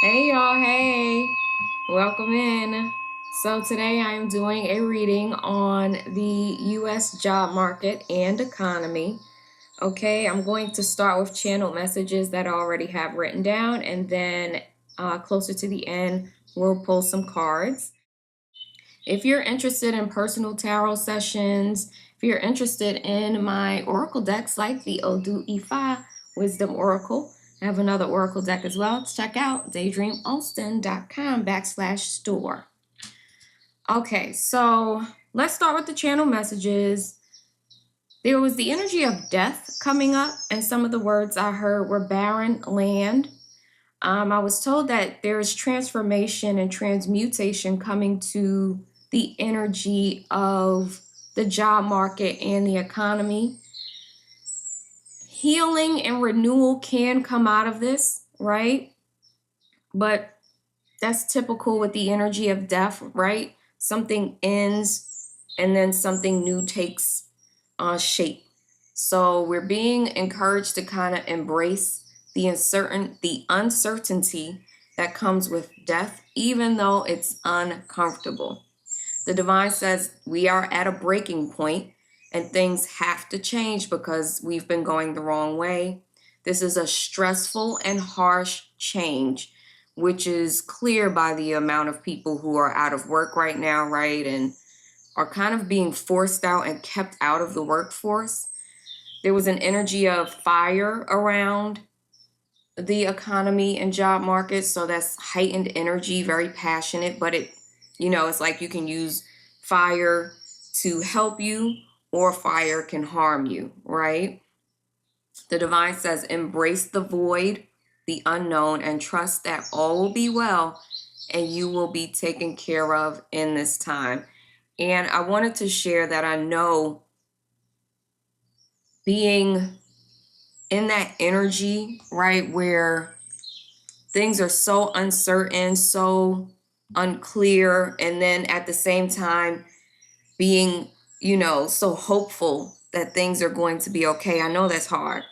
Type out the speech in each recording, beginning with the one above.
Hey y'all, hey, welcome in. So today I am doing a reading on the US job market and economy. Okay, I'm going to start with channel messages that I already have written down, and then closer to the end, we'll pull some cards. If you're interested in personal tarot sessions, if you're interested in my oracle decks like the Odu Ifa Wisdom Oracle, I have another oracle deck as well. Check out daydreamaustin.com/store. Okay, so let's start with the channel messages. There was the energy of death coming up, and some of the words I heard were barren land. I was told that there is transformation and transmutation coming to the energy of the job market and the economy. Healing and renewal can come out of this, right? But that's typical with the energy of death, right? Something ends and then something new takes shape. So we're being encouraged to kind of embrace the uncertainty that comes with death, even though it's uncomfortable. The divine says we are at a breaking point and things have to change because we've been going the wrong way. This is a stressful and harsh change, which is clear by the amount of people who are out of work right now, right? And are kind of being forced out and kept out of the workforce. There was an energy of fire around the economy and job market. So that's heightened energy, very passionate, but it's like you can use fire to help you or fire can harm you, right? The divine says, embrace the void, the unknown, and trust that all will be well and you will be taken care of in this time. And I wanted to share that I know being in that energy, right, where things are so uncertain, so unclear, and then at the same time being, so hopeful that things are going to be okay. I know that's hard.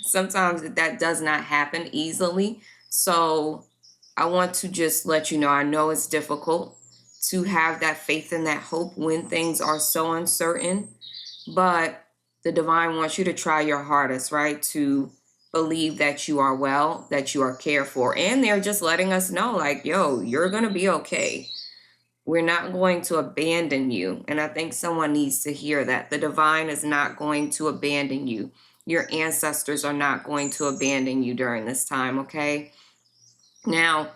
Sometimes that does not happen easily. So I want to just let you know, I know it's difficult to have that faith and that hope when things are so uncertain, but the divine wants you to try your hardest, right? To believe that you are well, that you are cared for. And they're just letting us know, like, yo, you're going to be okay. We're not going to abandon you. And I think someone needs to hear that. The divine is not going to abandon you. Your ancestors are not going to abandon you during this time, okay? Now,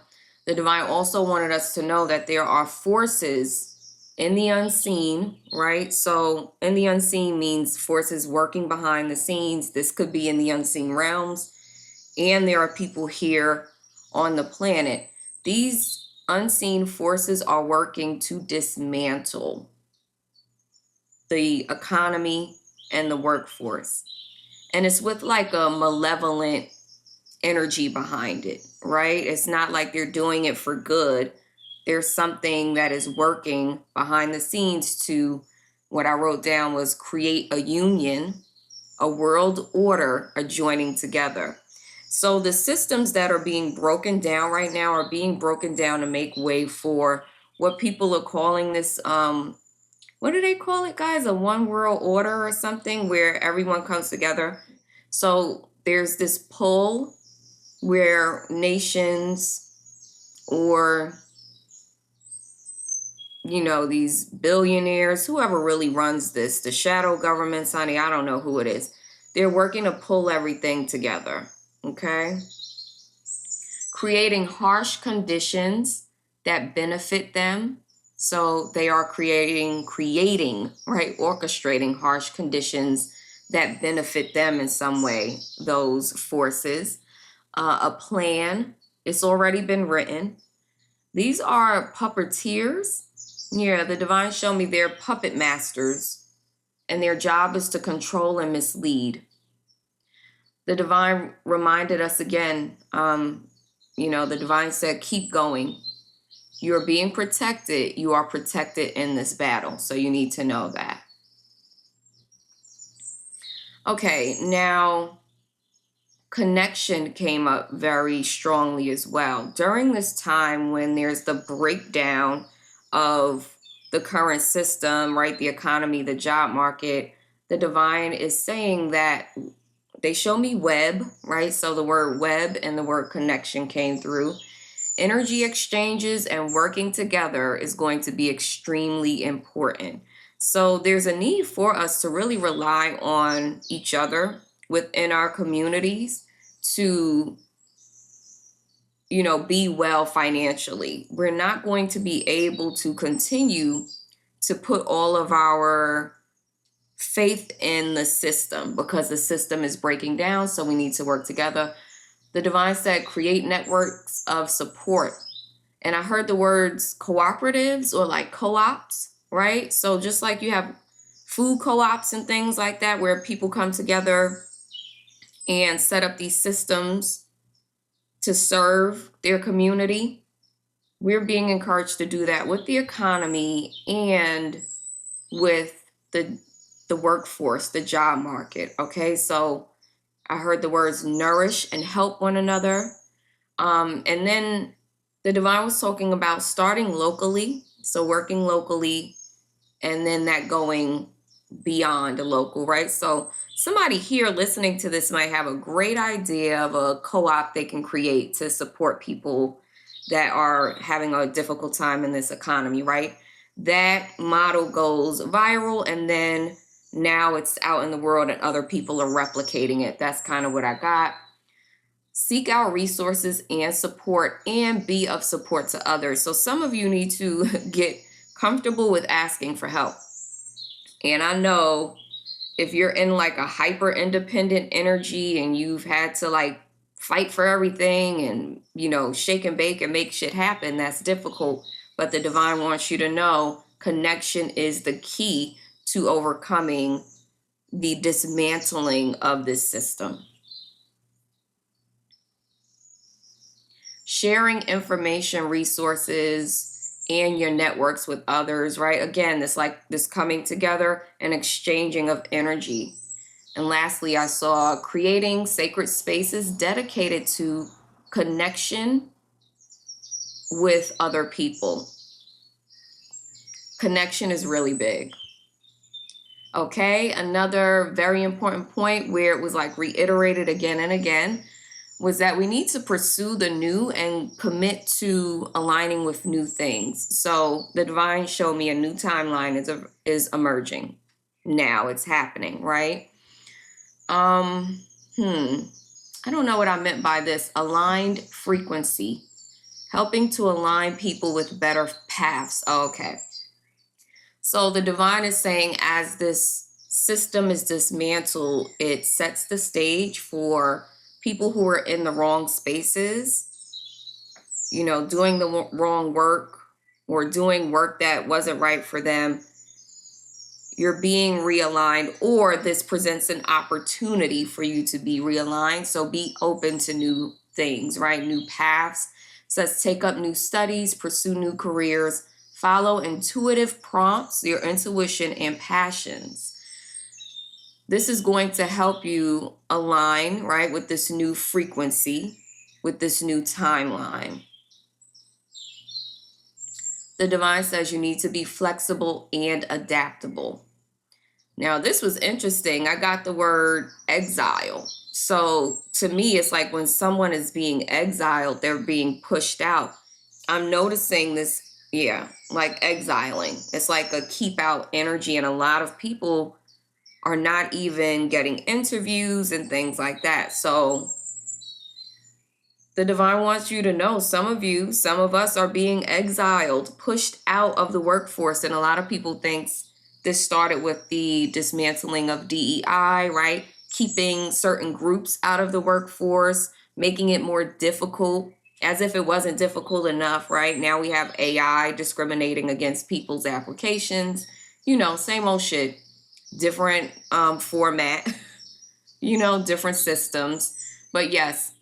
the divine also wanted us to know that there are forces in the unseen, right? So in the unseen means forces working behind the scenes. This could be in the unseen realms. And there are people here on the planet. These unseen forces are working to dismantle the economy and the workforce. And it's with like a malevolent energy behind it, right? It's not like they're doing it for good. There's something that is working behind the scenes to, what I wrote down was create a union, a world order, a joining together. So the systems that are being broken down right now are being broken down to make way for what people are calling this, what do they call it, guys? A one world order or something where everyone comes together. So there's this pull where nations or these billionaires, whoever really runs this, the shadow governments, honey, I don't know who it is. They're working to pull everything together, okay? Creating harsh conditions that benefit them. So they are creating, right? Orchestrating harsh conditions that benefit them in some way, those forces. A plan, it's already been written. These are puppeteers. Yeah, the divine showed me they're puppet masters, and their job is to control and mislead. The divine reminded us again, the divine said, keep going. You're being protected. You are protected in this battle. So you need to know that. Okay, now connection came up very strongly as well. During this time when there's the breakdown of the current system, right, the economy, the job market, the divine is saying that they show me web, right? So the word web and the word connection came through. Energy exchanges and working together is going to be extremely important. So there's a need for us to really rely on each other within our communities to, be well financially. We're not going to be able to continue to put all of our faith in the system because the system is breaking down. So we need to work together. The divine said, create networks of support. And I heard the words cooperatives or like co-ops, right? So just like you have food co-ops and things like that, where people come together and set up these systems to serve their community, we're being encouraged to do that with the economy and with the workforce, the job market. Okay, so I heard the words nourish and help one another. And then the divine was talking about starting locally, so working locally, and then that going beyond the local, right? So somebody here listening to this might have a great idea of a co-op they can create to support people that are having a difficult time in this economy, right? That model goes viral, and then now it's out in the world and other people are replicating it. That's kind of what I got. Seek out resources and support and be of support to others. So some of you need to get comfortable with asking for help. And I know if you're in like a hyper independent energy and you've had to like fight for everything and, shake and bake and make shit happen, that's difficult. But the divine wants you to know connection is the key to overcoming the dismantling of this system. Sharing information, resources, and your networks with others, right? Again, this coming together and exchanging of energy. And lastly, I saw creating sacred spaces dedicated to connection with other people. Connection is really big. Okay, another very important point where it was like reiterated again and again was that we need to pursue the new and commit to aligning with new things. So the divine showed me a new timeline is emerging. Now it's happening, right? I don't know what I meant by this. Aligned frequency, helping to align people with better paths. Okay. So the divine is saying as this system is dismantled, it sets the stage for people who are in the wrong spaces, doing the wrong work or doing work that wasn't right for them. You're being realigned, or this presents an opportunity for you to be realigned. So be open to new things, right? New paths. So let's take up new studies, pursue new careers, follow intuitive prompts, your intuition and passions. This is going to help you align, right, with this new frequency, with this new timeline. The divine says you need to be flexible and adaptable. Now, this was interesting. I got the word exile. So to me, it's like when someone is being exiled, they're being pushed out. I'm noticing this, like exiling. It's like a keep out energy, and a lot of people are not even getting interviews and things like that. So the divine wants you to know some of us are being exiled, pushed out of the workforce. And a lot of people think this started with the dismantling of DEI, right? Keeping certain groups out of the workforce, making it more difficult, as if it wasn't difficult enough, right? Now we have AI discriminating against people's applications, same old shit. Different format, different systems. But yes,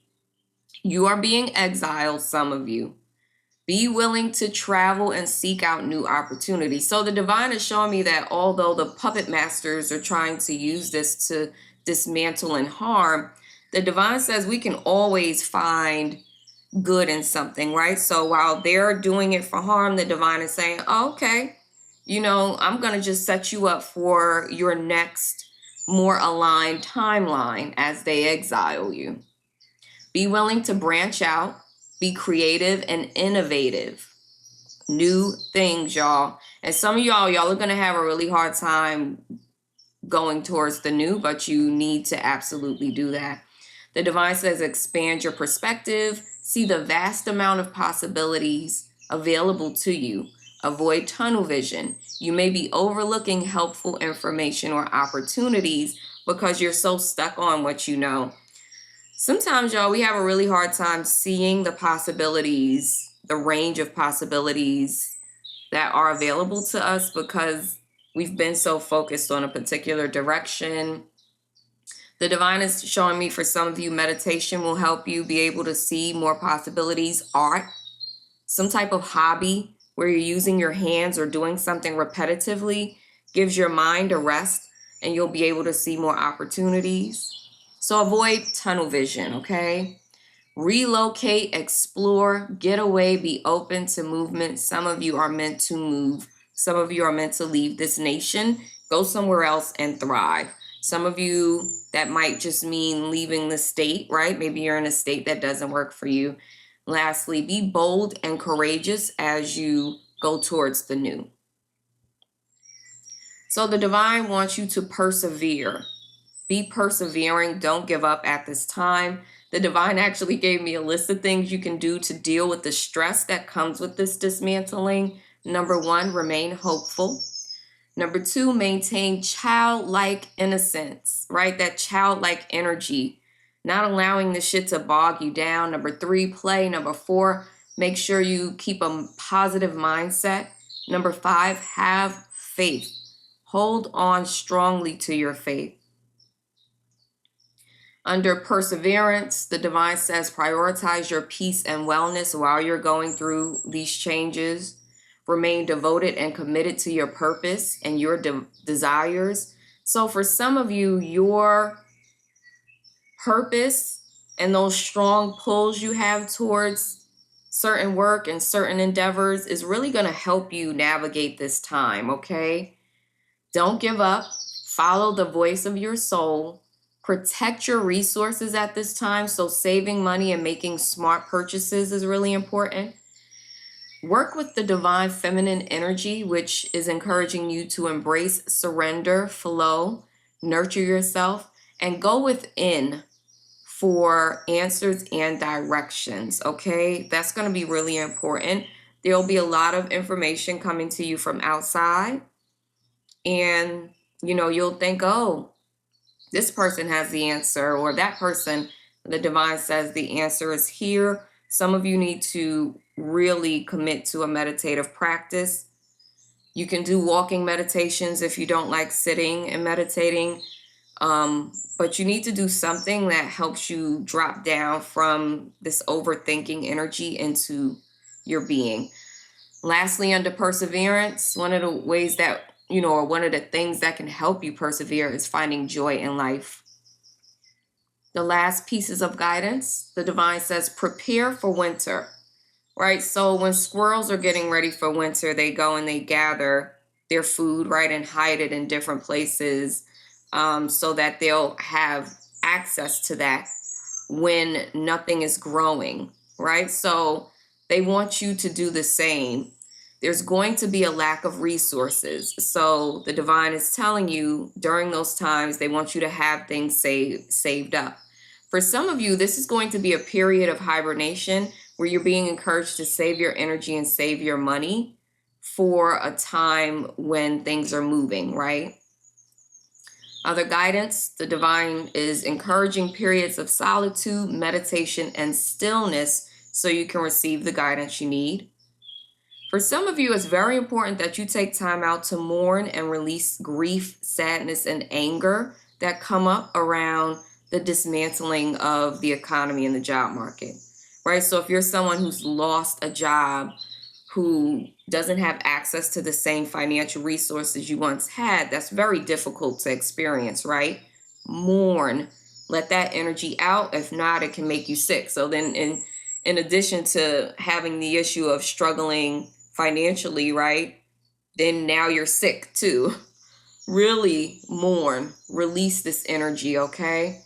you are being exiled, some of you. Be willing to travel and seek out new opportunities. So the divine is showing me that although the puppet masters are trying to use this to dismantle and harm, The divine says we can always find good in something, right? So while they're doing it for harm, the divine is saying, oh, okay, I'm going to just set you up for your next more aligned timeline as they exile you. Be willing to branch out, be creative and innovative. New things, y'all. And some of y'all are going to have a really hard time going towards the new, but you need to absolutely do that. The divine says expand your perspective, see the vast amount of possibilities available to you. Avoid tunnel vision. You may be overlooking helpful information or opportunities because you're so stuck on what you know. Sometimes, y'all, we have a really hard time seeing the possibilities, the range of possibilities that are available to us because we've been so focused on a particular direction. The divine is showing me for some of you, meditation will help you be able to see more possibilities. Art, some type of hobby where you're using your hands or doing something repetitively gives your mind a rest and you'll be able to see more opportunities. So avoid tunnel vision, okay? Relocate, explore, get away, be open to movement. Some of you are meant to move. Some of you are meant to leave this nation, go somewhere else and thrive. Some of you, that might just mean leaving the state, right? Maybe you're in a state that doesn't work for you. Lastly, be bold and courageous as you go towards the new. So the divine wants you to persevere. Be persevering. Don't give up at this time. The divine actually gave me a list of things you can do to deal with the stress that comes with this dismantling. Number 1, remain hopeful. Number 2, maintain childlike innocence, right? That childlike energy, not allowing the shit to bog you down. Number 3, play. Number 4, make sure you keep a positive mindset. Number 5, have faith. Hold on strongly to your faith. Under perseverance, the divine says prioritize your peace and wellness while you're going through these changes. Remain devoted and committed to your purpose and your desires. So for some of you, your purpose and those strong pulls you have towards certain work and certain endeavors is really going to help you navigate this time, okay? Don't give up. Follow the voice of your soul. Protect your resources at this time. So saving money and making smart purchases is really important. Work with the divine feminine energy, which is encouraging you to embrace surrender, flow, nurture yourself, and go within for answers and directions, okay? That's going to be really important. There'll be a lot of information coming to you from outside, and, you'll think, oh, this person has the answer, or that person, the divine says the answer is here. Some of you need to really commit to a meditative practice. You can do walking meditations if you don't like sitting and meditating, but you need to do something that helps you drop down from this overthinking energy into your being. Lastly, under perseverance, one of the ways that or one of the things that can help you persevere is finding joy in life. The last pieces of guidance, the divine says, prepare for winter, right? So when squirrels are getting ready for winter, they go and they gather their food, right, and hide it in different places so that they'll have access to that when nothing is growing, right? So they want you to do the same. There's going to be a lack of resources. So the divine is telling you during those times, they want you to have things saved up. For some of you, this is going to be a period of hibernation where you're being encouraged to save your energy and save your money for a time when things are moving, right? Other guidance, the divine is encouraging periods of solitude, meditation, and stillness so you can receive the guidance you need. For some of you, it's very important that you take time out to mourn and release grief, sadness, and anger that come up around the dismantling of the economy and the job market, right? So if you're someone who's lost a job, who doesn't have access to the same financial resources you once had, that's very difficult to experience, right? Mourn. let that energy out. If not, it can make you sick. So then in addition to having the issue of struggling financially, right, then now you're sick too. Really mourn, release this energy, okay?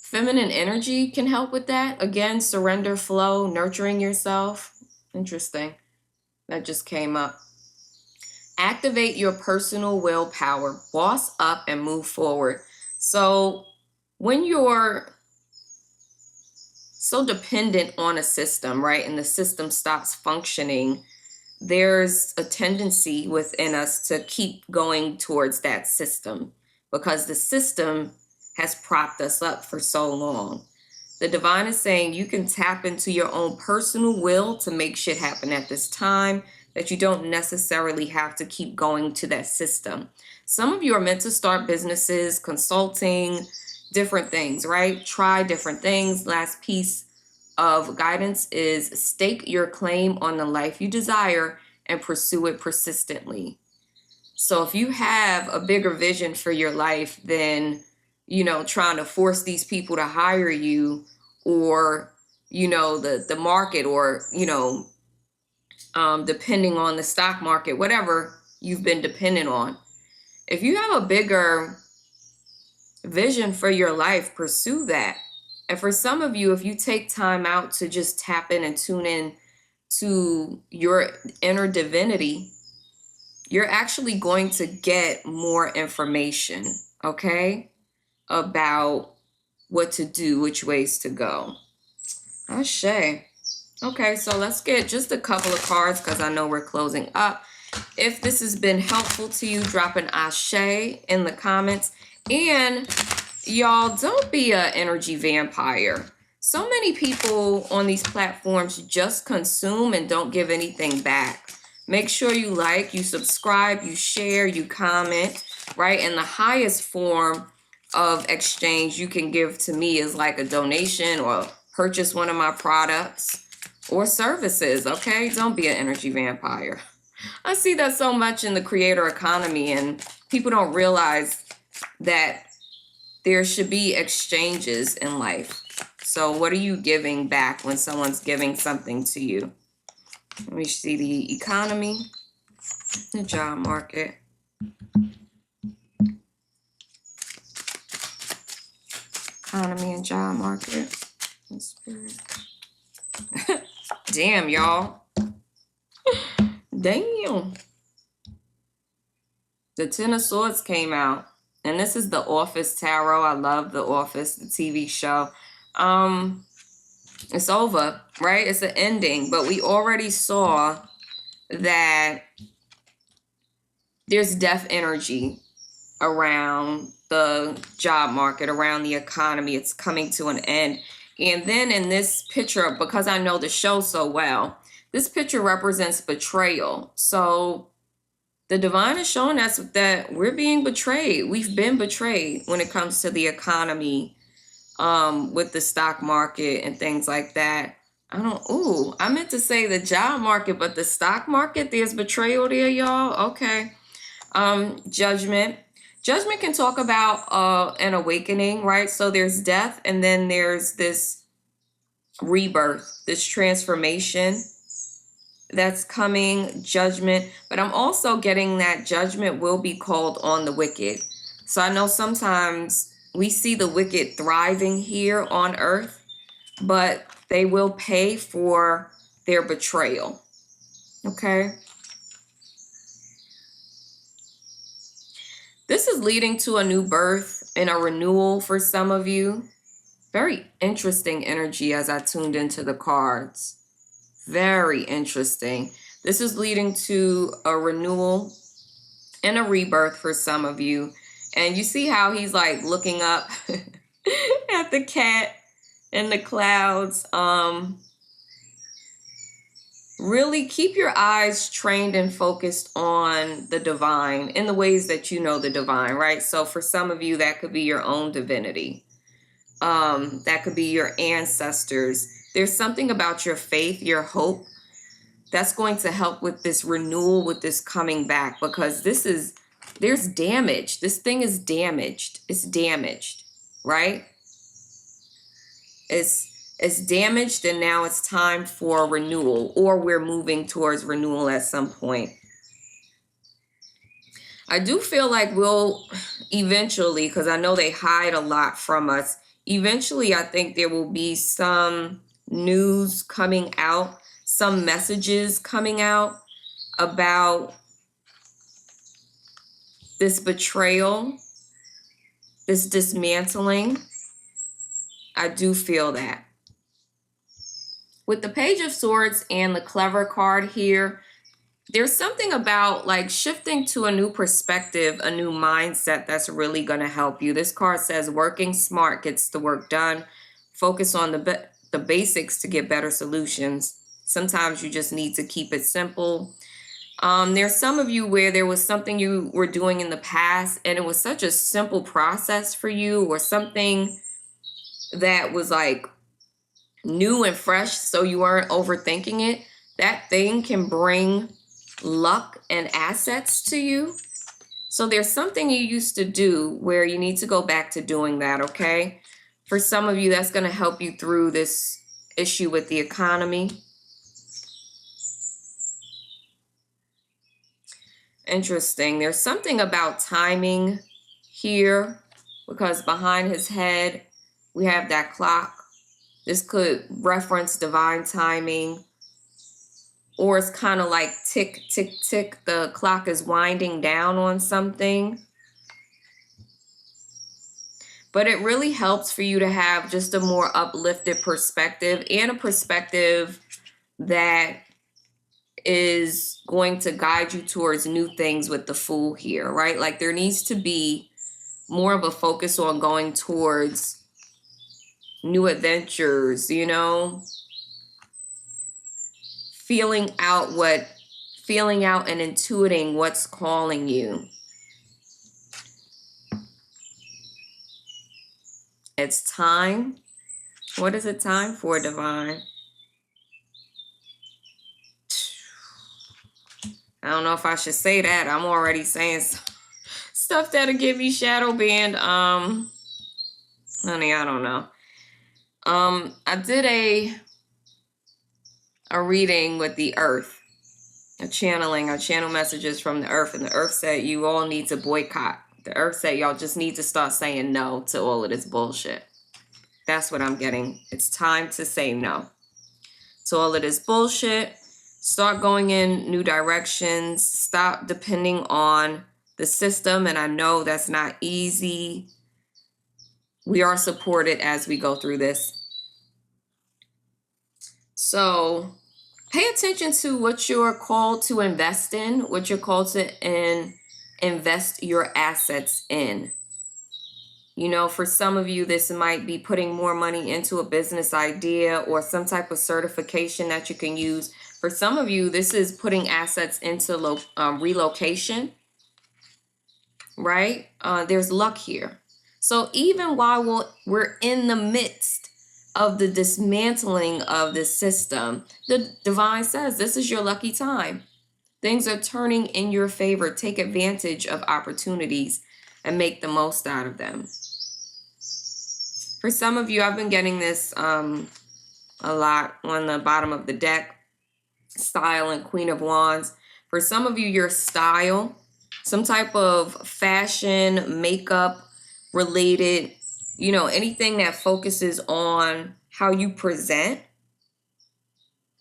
Feminine energy can help with that. Again, surrender, flow, nurturing yourself. Interesting. That just came up. Activate your personal willpower. Boss up and move forward. So when you're so dependent on a system, right, and the system stops functioning, there's a tendency within us to keep going towards that system because the system has propped us up for so long. The divine is saying you can tap into your own personal will to make shit happen at this time, that you don't necessarily have to keep going to that system. Some of you are meant to start businesses, consulting, different things, right? Try different things. Last piece of guidance is stake your claim on the life you desire and pursue it persistently. So if you have a bigger vision for your life than, trying to force these people to hire you, or, the market, or, depending on the stock market, whatever you've been dependent on. If you have a bigger vision for your life, pursue that. And for some of you, if you take time out to just tap in and tune in to your inner divinity, you're actually going to get more information, okay, about what to do, which ways to go. Ashe. Okay, so let's get just a couple of cards because I know we're closing up. If this has been helpful to you, drop an ashe in the comments. And y'all, don't be an energy vampire. So many people on these platforms just consume and don't give anything back. Make sure you like, you subscribe, you share, you comment, right? And the highest form of exchange you can give to me is like a donation or purchase one of my products or services, okay? Don't be an energy vampire. I see that so much in the creator economy, and people don't realize that there should be exchanges in life. So what are you giving back when someone's giving something to you? Let me see the economy, the job market. Economy and job market. Damn, y'all. Damn. The Ten of Swords came out. And this is the Office Tarot. I love The Office, the TV show. It's over, right? It's an ending. But we already saw that there's death energy around the job market, around the economy. It's coming to an end. And then in this picture, because I know the show so well, this picture represents betrayal. So the divine is showing us that we're being betrayed. We've been betrayed when it comes to the economy, with the stock market and things like that. I meant to say the job market, but the stock market, there's betrayal there, y'all. Okay. Judgment. Judgment can talk about an awakening, right? So there's death, and then there's this rebirth, this transformation that's coming, judgment. But I'm also getting that judgment will be called on the wicked. So I know sometimes we see the wicked thriving here on earth, but they will pay for their betrayal. Okay? This is leading to a new birth and a renewal for some of you. Very interesting energy as I tuned into the cards. Very interesting. This is leading to a renewal and a rebirth for some of you. And you see how he's like looking up at the cat in the clouds. Really keep your eyes trained and focused on the divine in the ways that you know the divine, right? So for some of you, that could be your own divinity. That could be your ancestors. There's something about your faith, your hope, that's going to help with this renewal, with this coming back, because there's damage. This thing is damaged. It's damaged, right? it's damaged, and now it's time for renewal, or we're moving towards renewal at some point. I do feel like we'll eventually, because I know they hide a lot from us, eventually I think there will be some news coming out, some messages coming out about this betrayal, this dismantling. I do feel that. With the Page of Swords and the Clever card here, there's something about like shifting to a new perspective, a new mindset that's really going to help you. This card says working smart gets the work done. Focus on the basics to get better solutions. Sometimes you just need to keep it simple. There's some of you where there was something you were doing in the past and it was such a simple process for you, or something that was like new and fresh, so you weren't overthinking it. That thing can bring luck and assets to you. So there's something you used to do where you need to go back to doing that, okay? For some of you, that's going to help you through this issue with the economy. Interesting. There's something about timing here, because behind his head, we have that clock. This could reference divine timing, or it's kind of like tick, tick, tick. The clock is winding down on something. But it really helps for you to have just a more uplifted perspective, and a perspective that is going to guide you towards new things with the Fool here, right? Like there needs to be more of a focus on going towards new adventures, you know, feeling out and intuiting what's calling you. It's time. What is it time for, divine? I don't know if I should say that. I'm already saying stuff that'll give me shadow band. Honey, I don't know. I did a reading with the earth, a channeling. I channel messages from the earth, and the earth said you all need to boycott. The earth said y'all just need to start saying no to all of this bullshit. That's what I'm getting. It's time to say no to all of this bullshit. Start going in new directions. Stop depending on the system. And I know that's not easy. We are supported as we go through this. So pay attention to what you're called to invest in, what you're called to invest your assets in. You know, for some of you, this might be putting more money into a business idea or some type of certification that you can use. For some of you, this is putting assets into relocation, right? There's luck here. So even while we're in the midst of the dismantling of this system, the divine says this is your lucky time. Things are turning in your favor. Take advantage of opportunities and make the most out of them. For some of you, I've been getting this a lot on the bottom of the deck, style and Queen of Wands. For some of you, your style, some type of fashion, makeup related, you know, anything that focuses on how you present,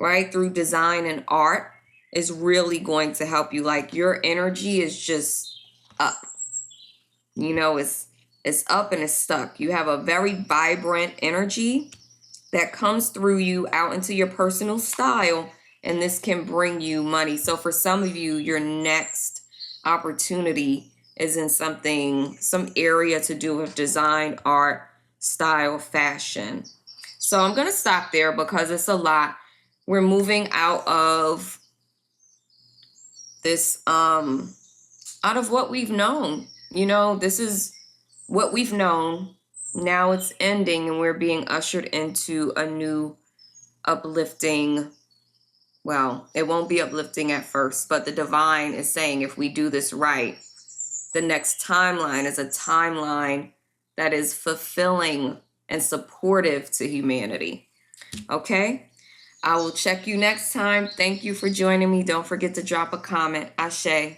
right, through design and art is really going to help you. Like your energy is just up. You know, it's up and it's stuck. You have a very vibrant energy that comes through you out into your personal style, and this can bring you money. So for some of you, your next opportunity is in some area to do with design, art, style, fashion. So I'm going to stop there because it's a lot. We're moving out of this, out of what we've known. You know, this is what we've known. Now it's ending and we're being ushered into a new uplifting. Well, it won't be uplifting at first, but the divine is saying if we do this right, the next timeline is a timeline that is fulfilling and supportive to humanity. Okay? I will check you next time. Thank you for joining me. Don't forget to drop a comment. Ashe.